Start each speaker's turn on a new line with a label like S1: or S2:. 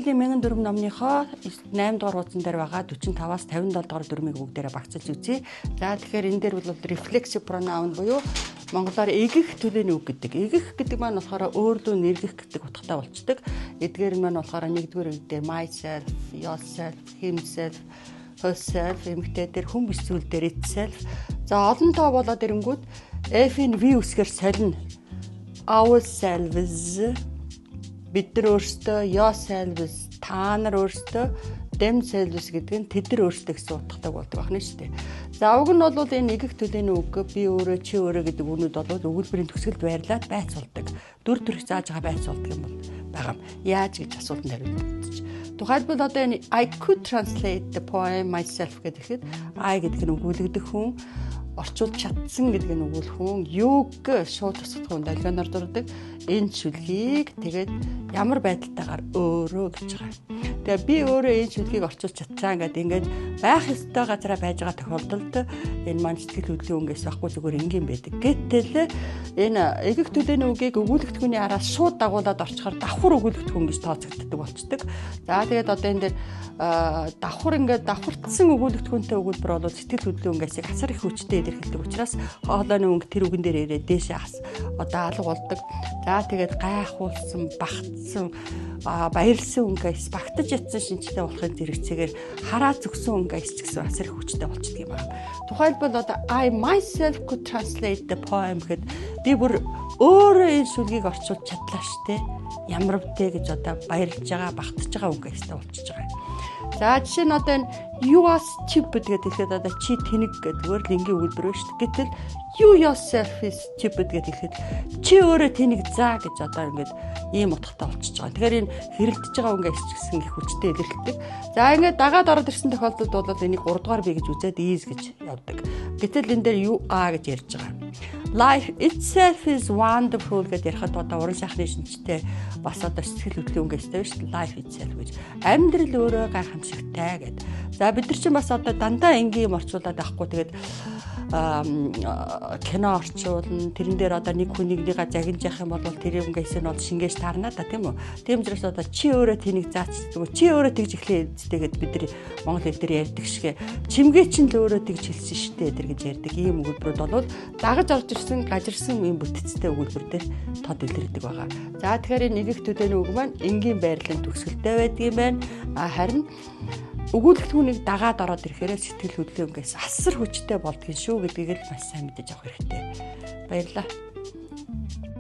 S1: 14 номныхоо 8 дугаар хуудсан дээр байгаа 45-аас 57 дугаар дүрмийг бүгдээрээ багцаж үзье. За тэгэхээр энэ дээр бол reflexive pronoun буюу монголоор эгэх төлөөний үг гэдэг. Эгэх гэдэг маань болохоор өөрлөө нэргэх гэдэг утгатай болчдөг. Эдгээр маань болохоор нэгдүгээр үгдээ myself, yourself, himself, herself, эмэгтэй дээр хүн биш зүйл дээр itself. За олон тоо болоод ирэнгүүт F-ийн V үсгээр солино. Ourselves, бид нар өөрсдөө, yourselves, та нар өөрсдөө, themselves гэдэг нь тэд нар өөрсдөө гэсэн утгатай болдог байна шүү дээ. За уг нь бол энэ эгэх төлөөний үг би өөрөө, чи өөрөө гэдэг үгнүүд бол өгүүлбэрийн төгсгөлд байрлаад байцуулдаг. Дүр төрх зааж байгаа байцуулдаг юм бол байгаа юм. Яаж гэж асуултанд хариулж. Тухайлбал одоо энэ I could translate the poem myself гэхэд I гэдэг нь өгүүлэгдэх хүн, орчуулж чадсан гэдэг нь өгүүлэх хүн, юуг шууд тусах хүн долгионоор дурдаг. Энэ шүлгийг тэгээд ямар байдалтайгаар өөрөө гэж байгаа. Тэгээ би өөрөө энэ шүлгийг орчуулж чадсан гэдэг ингээд байх ёстой газараа байж байгаа тохиолдолд энэ маань сэтгэл хөдлөлийн өнгөөс байхгүй зүгээр энгийн байдаг. Гэтэл энэ эгэх төлөөний үгийг өгүүлэгдэхүүний араас шууд дагуулад орчхоор давхар өгүүлэгдэх хүн гэж тооцогддог болчдөг. За тэгээд одоо энэ дээр давхар ингээд давхартсан өгүүлэгдэхүүнтэй өгүүлбэр бол сэтгэл хөдлөлийн өнгөөс асар их хүчтэй илэрхийлдэг учраас хоолойны өнгө тэр үгэн дээр ирээд дээшээ одоо алга болдог. За тэгээд гайхуулсан, багтсан, баярлсан өнгөөс багтаж ятсан шинжтэй болохын зэрэгцээгээр хараа зүгсэн өнгөөс ч гэсэн асар их хүчтэй болчдөг юм байна. Тухайлбал одоо I myself could translate the poem гэхэд би бүр өөрөө энэ шүлгийг орчуулж чадлаа штэ. Ямар вдэ гэж одоо баярлж байгаа, багтаж байгаа өнгөөстэй болчихж байгаа. За жишээ нь одоо энэ you are stupid гэдэг хэлэхэд одоо чи тэнэг гэдгээр л энгийн өгүүлбэр шүү дээ. Гэтэл you yourself is stupid гэдэг хэлэхэд чи өөрөө тэнэг заа гэж одоо ингээд ийм утгатай болчихж байгаа. Тэгэхээр энэ хэрэлдэж байгаа өнгөөс ч гэсэн их хүчтэй илэрхийлдэг. За ингээд дагаад ороод ирсэн тохиолдолд бол энийг 3 дугаар бий гэж үзээд is гэж явдаг. Гэтэл энэ дээр you are гэж ярьж байгаа. Life itself is wonderful гэдэг ярихад одоо уран сайхны шинжтэй бас одоо сэтгэл хөдлөлийн өнгөстэй шүү дээ. Life itself гэж. Амьдрал өөрөө гайхамшигтай гэдэг. За бид нар чинь бас одоо дандаа энгийн юм орчуулад авахгүй тэгээд кино орчуулна. Тэрэн дээр одоо нэг хүнийгээ загинж явах юм бол тэр өнгөөс нь бол шингээж таарна да тийм үү. Тийм учраас одоо чи өөрөө тэнийг заач гэдэг. Чи өөрөө тэгж эхлэе гэдэг бид нар монгол хэл дээр ярьдаг шиг чимгээ чинь л өөрөө тэгж хэлсэн штэ тэр гэж ярьдаг. Ийм өгүүлбэрүүд бол дагаж орж ирсэн, гажирсан юм бүтцтэй өгүүлбэр дээр тод илэрдэг байгаа. За тэгэхээр энэ нэгэх төдөөний үг маань энгийн байрлалын төгсгөлтэй байдаг юм байна. Харин өгүүлэгдэхүүнийг дагаад ороод ирэхээр сэтгэл хөдлөлийн өнгөөс асар хүчтэй болдгоо шүү гэдгийг л маш сайн мэдэж авах хэрэгтэй. Баярлалаа.